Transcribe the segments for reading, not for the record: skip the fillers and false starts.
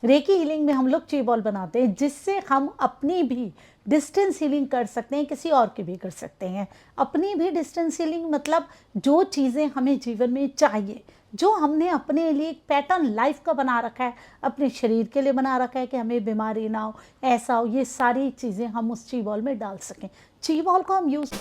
Recce healing में हम लोग ची बॉल बनाते हैं जिससे हम अपनी भी डिस्टेंस हीलिंग कर सकते हैं, किसी और की भी कर सकते हैं। अपनी भी डिस्टेंस हीलिंग मतलब जो चीज़ें हमें जीवन में चाहिए, जो हमने अपने लिए एक पैटर्न लाइफ का बना रखा है, अपने शरीर के लिए बना रखा है कि हमें बीमारी ना हो, ऐसा हो, ये सारी चीज़ें हम उस ची बॉल में डाल सकें। ची बॉल को हम यूज़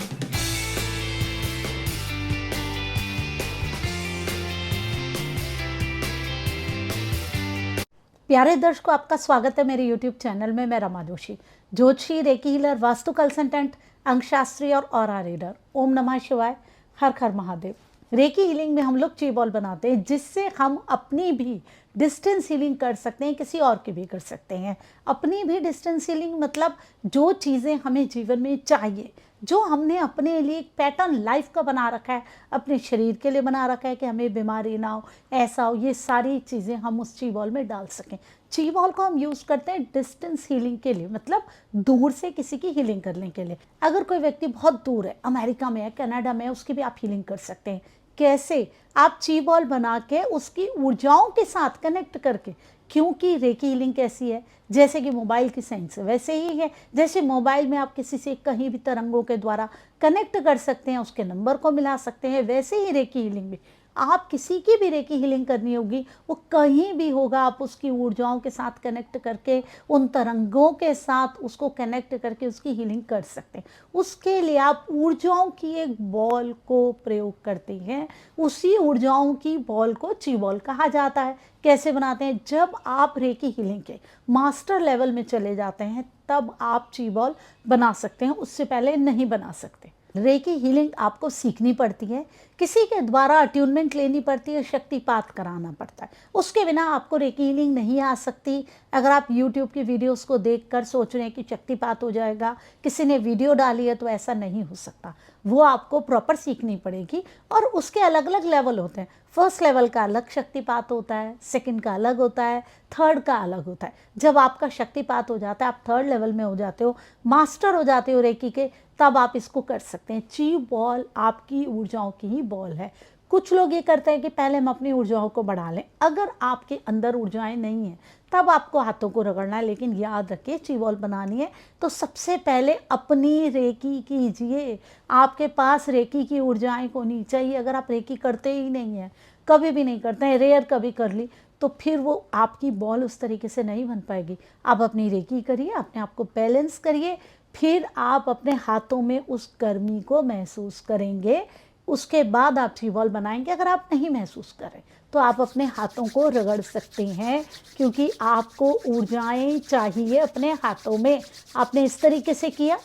प्यारे दर्शकों, आपका स्वागत है मेरे YouTube चैनल में। मैं रमा जोशी, ज्योतिषी, रेकी हीलर, वास्तु कंसल्टेंट, अंकशास्त्री और ऑरा रीडर। ओम नमः शिवाय, हर हर महादेव। रेकी हीलिंग में हम लोग ची बॉल बनाते हैं जिससे हम अपनी भी डिस्टेंस हीलिंग कर सकते हैं, किसी और की भी कर सकते हैं। अपनी भी डिस्टेंस हीलिंग मतलब जो चीज़ें हमें जीवन में चाहिए, जो हमने अपने लिए एक पैटर्न लाइफ का बना रखा है, अपने शरीर के लिए बना रखा है कि हमें बीमारी ना हो, ऐसा हो, ये सारी चीज़ें हम उस ची बॉल में डाल सकें। ची बॉल को हम यूज़ करते हैं डिस्टेंस हीलिंग के लिए, मतलब दूर से किसी की हीलिंग करने के लिए। अगर कोई व्यक्ति बहुत दूर है, अमेरिका में है, कनाडा में है, उसकी भी आप हीलिंग कर सकते हैं। कैसे? आप ची बॉल बना के उसकी ऊर्जाओं के साथ कनेक्ट करके, क्योंकि रेकी हीलिंग कैसी है, जैसे कि मोबाइल की साइंस है वैसे ही है। जैसे मोबाइल में आप किसी से कहीं भी तरंगों के द्वारा कनेक्ट कर सकते हैं, उसके नंबर को मिला सकते हैं, वैसे ही रेकी हीलिंग भी आप किसी की भी रेकी हीलिंग करनी होगी, वो कहीं भी होगा, आप उसकी ऊर्जाओं के साथ कनेक्ट करके, उन तरंगों के साथ उसको कनेक्ट करके उसकी हीलिंग कर सकते हैं। उसके लिए आप ऊर्जाओं की एक बॉल को प्रयोग करते हैं। उसी ऊर्जाओं की बॉल को ची बॉल कहा जाता है। कैसे बनाते हैं? जब आप रेकी हीलिंग के मास्टर लेवल में चले जाते हैं तब आप ची बॉल बना सकते हैं, उससे पहले नहीं बना सकते। रेकी हीलिंग आपको सीखनी पड़ती है, किसी के द्वारा अट्यूनमेंट लेनी पड़ती है, शक्तिपात कराना पड़ता है। उसके बिना आपको रेकी हीलिंग नहीं आ सकती। अगर आप YouTube की वीडियोस को देखकर सोच रहे हैं कि शक्तिपात हो जाएगा, किसी ने वीडियो डाली है, तो ऐसा नहीं हो सकता। वो आपको प्रॉपर सीखनी पड़ेगी और उसके अलग अलग लेवल होते हैं। फर्स्ट लेवल का अलग शक्तिपात होता है, सेकंड का अलग होता है, थर्ड का अलग होता है। जब आपका शक्तिपात हो जाता है, आप थर्ड लेवल में हो जाते हो, मास्टर हो जाते हो रेकी के, तब आप इसको कर सकते हैं। ची बॉल आपकी ऊर्जाओं की ही बॉल है। कुछ लोग ये करते हैं कि पहले हम अपनी ऊर्जाओं को बढ़ा लें। अगर आपके अंदर ऊर्जाएं नहीं हैं तब आपको हाथों को रगड़ना है, लेकिन याद रखिए ची बॉल बनानी है तो सबसे पहले अपनी रेकी कीजिए। आपके पास रेकी की ऊर्जाएं होनी चाहिए। अगर आप रेकी करते ही नहीं हैं, कभी भी नहीं करते हैं, रेयर कभी कर ली, तो फिर वो आपकी बॉल उस तरीके से नहीं बन पाएगी। आप अपनी रेकी करिए, अपने आप को बैलेंस करिए, फिर आप अपने हाथों में उस गर्मी को महसूस करेंगे। उसके बाद आप ची बॉल बनाएंगे। अगर आप नहीं महसूस करें तो आप अपने हाथों को रगड़ सकते हैं, क्योंकि आपको ऊर्जाएं चाहिए अपने हाथों में। आपने इस तरीके से किया,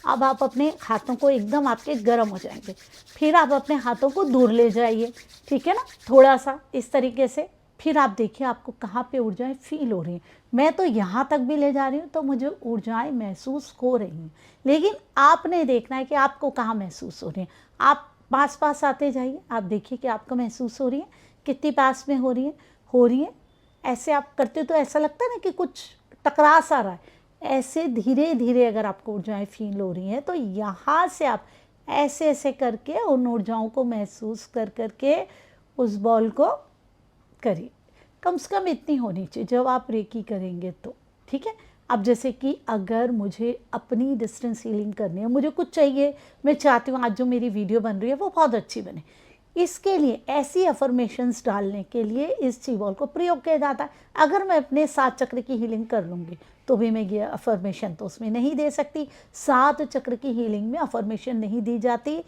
अब आप अपने हाथों को एकदम आपके गर्म हो जाएंगे। फिर आप अपने हाथों को दूर ले जाइए, ठीक है ना, थोड़ा सा इस तरीके से। फिर आप देखिए आपको कहाँ पे ऊर्जाएं फील हो रही हैं। मैं तो यहाँ तक भी ले जा रही हूँ तो मुझे ऊर्जाएं महसूस हो रही हैं, लेकिन आपने देखना है कि आपको कहाँ महसूस हो रही हैं। आप पास पास आते जाइए, आप देखिए कि आपको महसूस हो रही है, कितनी पास में हो रही है, हो रही है। ऐसे आप करते तो ऐसा लगता है ना कि कुछ टकरा सा रहा है। ऐसे धीरे धीरे अगर आपको ऊर्जाएं फील हो रही हैं तो यहाँ से आप ऐसे ऐसे करके उन ऊर्जाओं को महसूस कर करके उस बॉल को करिए। कम से कम इतनी होनी चाहिए जब आप रेकी करेंगे तो, ठीक है। अब जैसे कि अगर मुझे अपनी डिस्टेंस हीलिंग करनी है, मुझे कुछ चाहिए, मैं चाहती हूँ आज जो मेरी वीडियो बन रही है वो बहुत अच्छी बने, इसके लिए ऐसी अफर्मेशंस डालने के लिए इस ची बॉल को प्रयोग किया जाता है। अगर मैं अपने 7 चक्र की हीलिंग कर लूँगी तो भी मैं ये अफर्मेशन तो उसमें नहीं दे सकती। 7 चक्र की हीलिंग में अफर्मेशन नहीं दी जाती,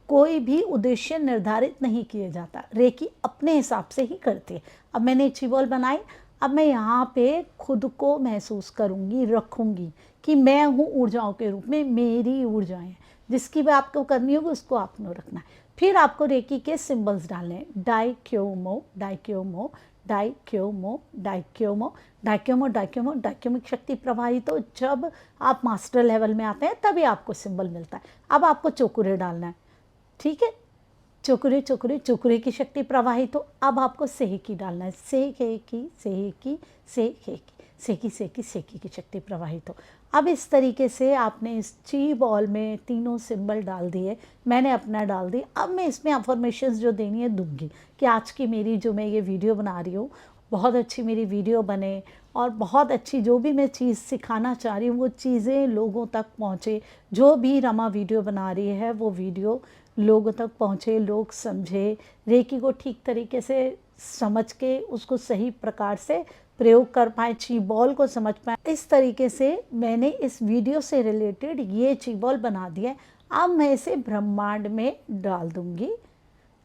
कोई भी उद्देश्य निर्धारित नहीं किया जाता, रेकी अपने हिसाब से ही करती है। अब मैंने ची बॉल बनाई, अब मैं यहाँ पे खुद को महसूस करूँगी, रखूँगी कि मैं हूँ ऊर्जाओं के रूप में, मेरी ऊर्जाएं हैं, जिसकी भी आपको करनी होगी उसको आपने रखना है। फिर आपको रेकी के सिंबल्स डालने हैं, डाइक्योमो, डाइक्योमो, डाइक्योमो, डाइक्योमो, डाइक्योमो, डाइक्योमो, डाइक्योमिक शक्ति प्रवाहित हो। जब आप मास्टर लेवल में आते हैं तभी आपको सिंबल मिलता है। अब आपको चोकुरे डालना है, ठीक है, चोकुरे चोकुरे चोकुरे की शक्ति प्रवाहित हो। अब आपको सेहकी डालना है, सेहेकी सेहेकी सेहेकी सेकी सेकी सेकी की शक्ति प्रवाहित हो। अब इस तरीके से आपने इस ची बॉल में तीनों सिंबल डाल दिए, मैंने अपना डाल दी। अब मैं इसमें अफर्मेशंस जो देनी है दूंगी कि आज की मेरी जो मैं ये वीडियो बना रही हूँ बहुत अच्छी मेरी वीडियो बने, और बहुत अच्छी जो भी मैं चीज़ सिखाना चाह रही हूँ वो चीज़ें लोगों तक पहुँचे। जो भी रमा वीडियो बना रही है वो वीडियो लोगों तक पहुँचे, लोग समझे, रेकी को ठीक तरीके से समझ के उसको सही प्रकार से प्रयोग कर पाएँ, ची बॉल को समझ पाएँ। इस तरीके से मैंने इस वीडियो से रिलेटेड ये ची बॉल बना दिया है। अब मैं इसे ब्रह्मांड में डाल दूँगी।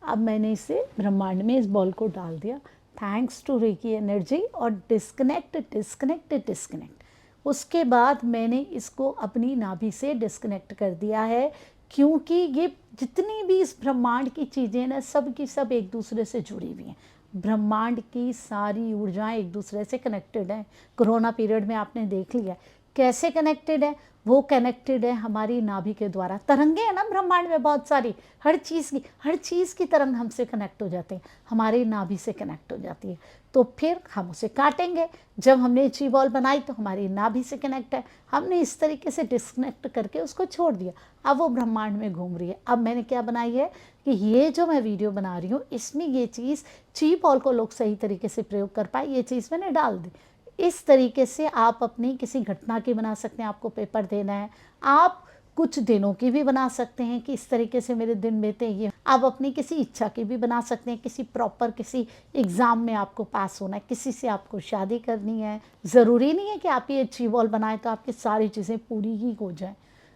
अब मैंने इसे ब्रह्मांड में इस बॉल को डाल दिया, थैंक्स टू रेकी एनर्जी। और डिस्कनेक्ट। उसके बाद मैंने इसको अपनी नाभि से डिस्कनेक्ट कर दिया है, क्योंकि ये जितनी भी इस ब्रह्मांड की चीज़ें ना, सब की सब एक दूसरे से जुड़ी हुई हैं। ब्रह्मांड की सारी ऊर्जाएं एक दूसरे से कनेक्टेड हैं। कोरोना पीरियड में आपने देख लिया कैसे कनेक्टेड है। वो कनेक्टेड है हमारी नाभि के द्वारा। तरंगे हैं ना ब्रह्मांड में बहुत सारी, हर चीज़ की तरंग हमसे कनेक्ट हो जाती है, हमारी नाभि से कनेक्ट हो जाती है। तो फिर हम उसे काटेंगे। जब हमने ची बॉल बनाई तो हमारी नाभि से कनेक्ट है, हमने इस तरीके से डिस्कनेक्ट करके उसको छोड़ दिया। अब वो ब्रह्मांड में घूम रही है। अब मैंने क्या बनाई है कि ये जो मैं वीडियो बना रही हूँ इसमें ये चीज़ ची बॉल को लोग सही तरीके से प्रयोग कर पाए, ये चीज़ मैंने डाल दी। इस तरीके से आप अपनी किसी घटना की बना सकते हैं, आपको पेपर देना है, आप कुछ दिनों की भी बना सकते हैं कि इस तरीके से मेरे दिन बीते ये। आप अपनी किसी इच्छा की भी बना सकते हैं, किसी एग्ज़ाम में आपको पास होना है, किसी से आपको शादी करनी है। ज़रूरी नहीं है कि आप ये ची बॉल बनाएं तो आपकी सारी चीज़ें पूरी ही हो जाएं।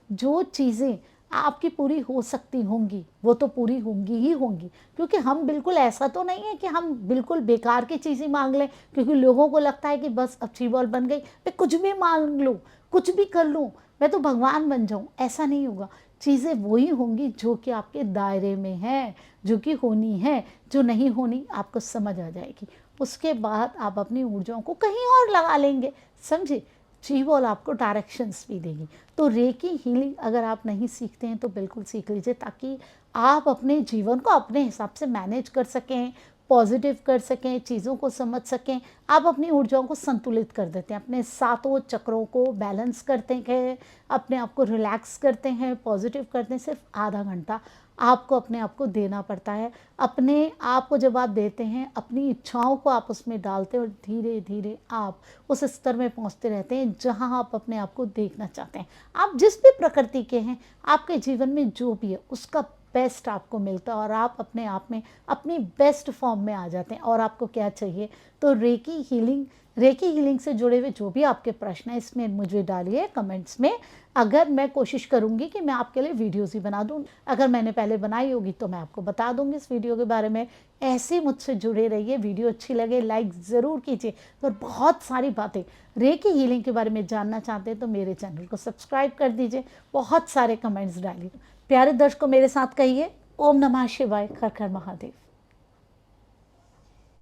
जो चीज़ें आपकी पूरी हो सकती होंगी वो तो पूरी होंगी ही होंगी, क्योंकि हम बिल्कुल ऐसा तो नहीं है कि हम बिल्कुल बेकार की चीज़ें मांग लें। क्योंकि लोगों को लगता है कि बस अब ची बॉल बन गई, मैं कुछ भी मांग लूँ, कुछ भी कर लूँ, मैं तो भगवान बन जाऊँ। ऐसा नहीं होगा। चीज़ें वही होंगी जो कि आपके दायरे में है, जो कि होनी है। जो नहीं होनी आपको समझ आ जाएगी। उसके बाद आप अपनी ऊर्जाओं को कहीं और लगा लेंगे, समझे। ची बॉल आपको डायरेक्शंस भी देगी। तो रेकी हीलिंग अगर आप नहीं सीखते हैं तो बिल्कुल सीख लीजिए, ताकि आप अपने जीवन को अपने हिसाब से मैनेज कर सकें, पॉजिटिव कर सकें, चीज़ों को समझ सकें। आप अपनी ऊर्जाओं को संतुलित कर देते हैं, अपने सातों चक्रों को बैलेंस करते हैं, अपने आप को रिलैक्स करते हैं, पॉजिटिव करते हैं। सिर्फ आधा घंटा आपको अपने आप को देना पड़ता है। अपने आप को जब आप देते हैं, अपनी इच्छाओं को आप उसमें डालते हैं और धीरे धीरे आप उस स्तर में पहुंचते रहते हैं जहां आप अपने आप को देखना चाहते हैं। आप जिस भी प्रकृति के हैं, आपके जीवन में जो भी है उसका बेस्ट आपको मिलता है और आप अपने आप में अपनी बेस्ट फॉर्म में आ जाते हैं। और आपको क्या चाहिए? तो रेकी हीलिंग से जुड़े हुए जो भी आपके प्रश्न हैं इसमें मुझे डालिए कमेंट्स में। अगर मैं कोशिश करूंगी कि मैं आपके लिए वीडियोस ही बना दूं, अगर मैंने पहले बनाई होगी तो मैं आपको बता दूंगी इस वीडियो के बारे में। ऐसे मुझसे जुड़े रहिए। वीडियो अच्छी लगे लाइक ज़रूर कीजिए। और बहुत सारी बातें रेकी हीलिंग के बारे में जानना चाहते हैं तो मेरे चैनल को सब्सक्राइब कर दीजिए। बहुत सारे कमेंट्स डालिए। प्यारे दर्शकों मेरे साथ कहिए, ओम नमः शिवाय, हर हर महादेव।